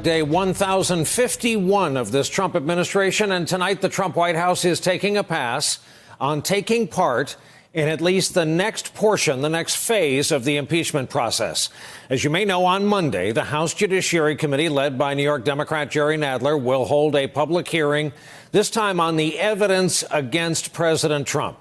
Day 1051 of this Trump administration, and tonight the Trump White House is taking a pass on taking part in at least the next portion, the next phase of the impeachment process. As you may know, on Monday, the House Judiciary Committee, led by New York Democrat Jerry Nadler, will hold a public hearing, this time on the evidence against President Trump.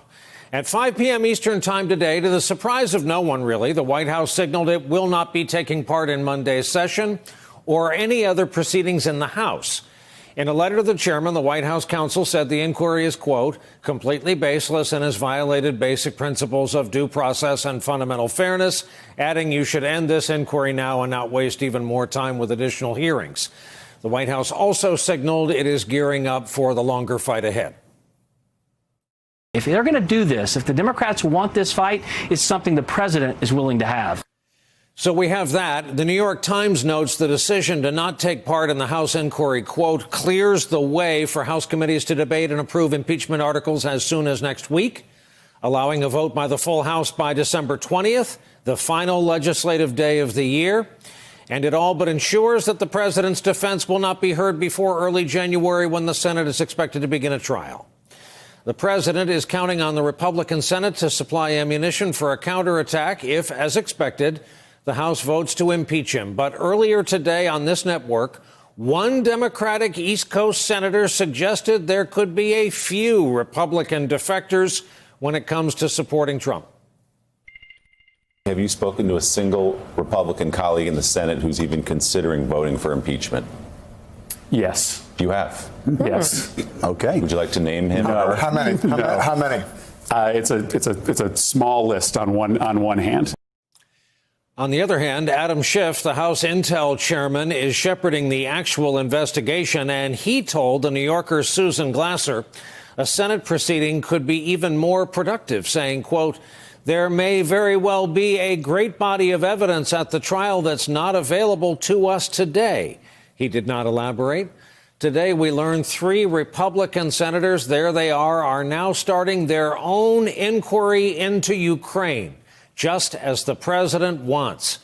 At 5 p.m. Eastern time today, to the surprise of no one, really, the White House signaled it will not be taking part in Monday's session or any other proceedings in the House. In a letter to the chairman, the White House counsel said the inquiry is, quote, completely baseless and has violated basic principles of due process and fundamental fairness, adding you should end this inquiry now and not waste even more time with additional hearings. The White House also signaled it is gearing up for the longer fight ahead. If they're going to do this, if the Democrats want this fight, it's something the president is willing to have. So we have that. The New York Times notes the decision to not take part in the House inquiry, quote, clears the way for House committees to debate and approve impeachment articles as soon as next week, allowing a vote by the full House by December 20th, the final legislative day of the year. And it all but ensures that the president's defense will not be heard before early January, when the Senate is expected to begin a trial. The president is counting on the Republican Senate to supply ammunition for a counterattack if, as expected, the House votes to impeach him. But earlier today on this network, one Democratic East Coast senator suggested there could be a few Republican defectors when it comes to supporting Trump. Have you spoken to a single Republican colleague in the Senate who's even considering voting for impeachment? Yes. You have? Yes. Okay. Would you like to name him? No. How many? How many? It's a small list on one hand. On the other hand, Adam Schiff, the House Intel chairman, is shepherding the actual investigation, and he told the New Yorker's Susan Glasser a Senate proceeding could be even more productive, saying, quote, there may very well be a great body of evidence at the trial that's not available to us today. He did not elaborate. Today, we learned 3 Republican senators, there they are now starting their own inquiry into Ukraine, just as the president wants.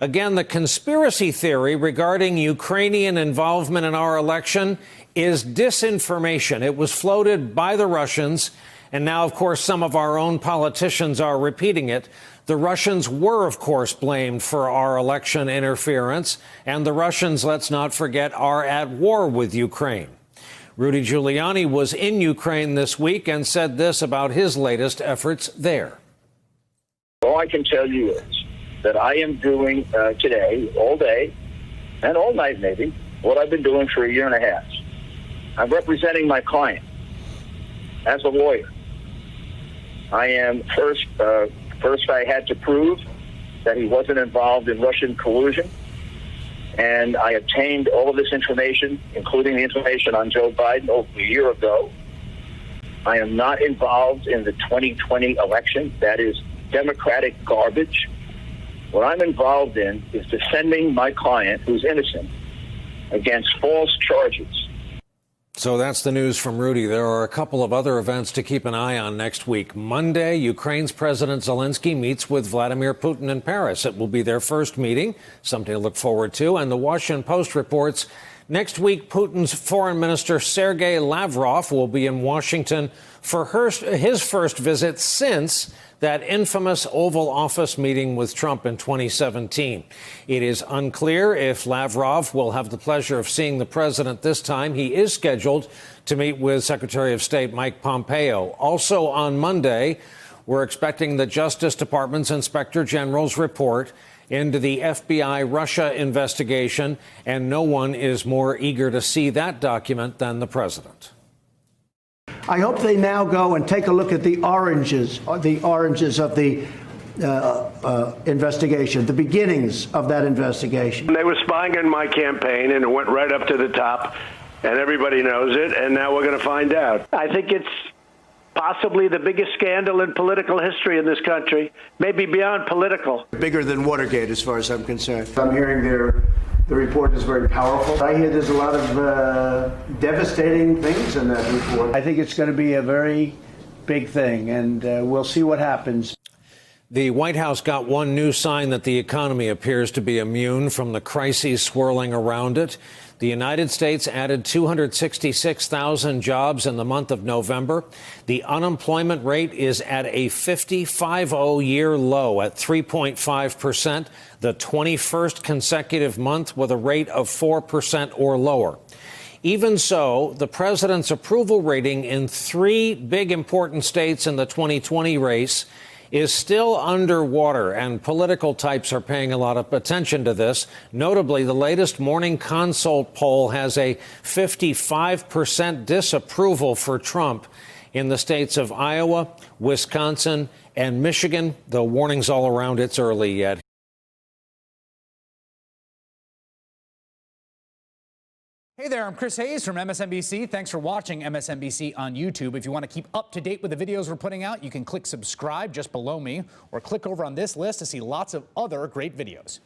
Again, the conspiracy theory regarding Ukrainian involvement in our election is disinformation. It was floated by the Russians, and now, of course, some of our own politicians are repeating it. The Russians were, of course, blamed for our election interference, and the Russians, let's not forget, are at war with Ukraine. Rudy Giuliani was in Ukraine this week and said this about his latest efforts there. All I can tell you is that I am doing today, all day, and all night maybe, what I've been doing for a year and a half. I'm representing my client as a lawyer. I am first I had to prove that he wasn't involved in Russian collusion, and I obtained all of this information, including the information on Joe Biden over a year ago. I am not involved in the 2020 election. That is Democratic garbage. What I'm involved in is defending my client, who's innocent, against false charges. So that's the news from Rudy. There are a couple of other events to keep an eye on next week. Monday, Ukraine's President Zelensky meets with Vladimir Putin in Paris. It will be their first meeting, something to look forward to. And the Washington Post reports next week, Putin's foreign minister Sergei Lavrov will be in Washington for his first visit since that infamous Oval Office meeting with Trump in 2017. It is unclear if Lavrov will have the pleasure of seeing the president this time. He is scheduled to meet with Secretary of State Mike Pompeo. Also on Monday, we're expecting the Justice Department's Inspector General's report into the FBI Russia investigation, and no one is more eager to see that document than the president. I hope they now go and take a look at the oranges of the investigation, the beginnings of that investigation. They were spying on my campaign, and it went right up to the top, and everybody knows it, and now we're going to find out. I think it's possibly the biggest scandal in political history in this country, maybe beyond political. Bigger than Watergate, as far as I'm concerned. I'm hearing the report is very powerful. I hear there's a lot of devastating things in that report. I think it's going to be a very big thing, and we'll see what happens. The White House got one new sign that the economy appears to be immune from the crises swirling around it. The United States added 266,000 jobs in the month of November. The unemployment rate is at a 50-year low at 3.5%, the 21st consecutive month with a rate of 4% or lower. Even so, the president's approval rating in three big important states in the 2020 race is still underwater, and political types are paying a lot of attention to this. Notably, the latest Morning Consult poll has a 55% disapproval for Trump in the states of Iowa, Wisconsin, and Michigan, though warnings all around it's early yet. Hey there, I'm Chris Hayes from MSNBC. Thanks for watching MSNBC on YouTube. If you want to keep up to date with the videos we're putting out, you can click subscribe just below me or click over on this list to see lots of other great videos.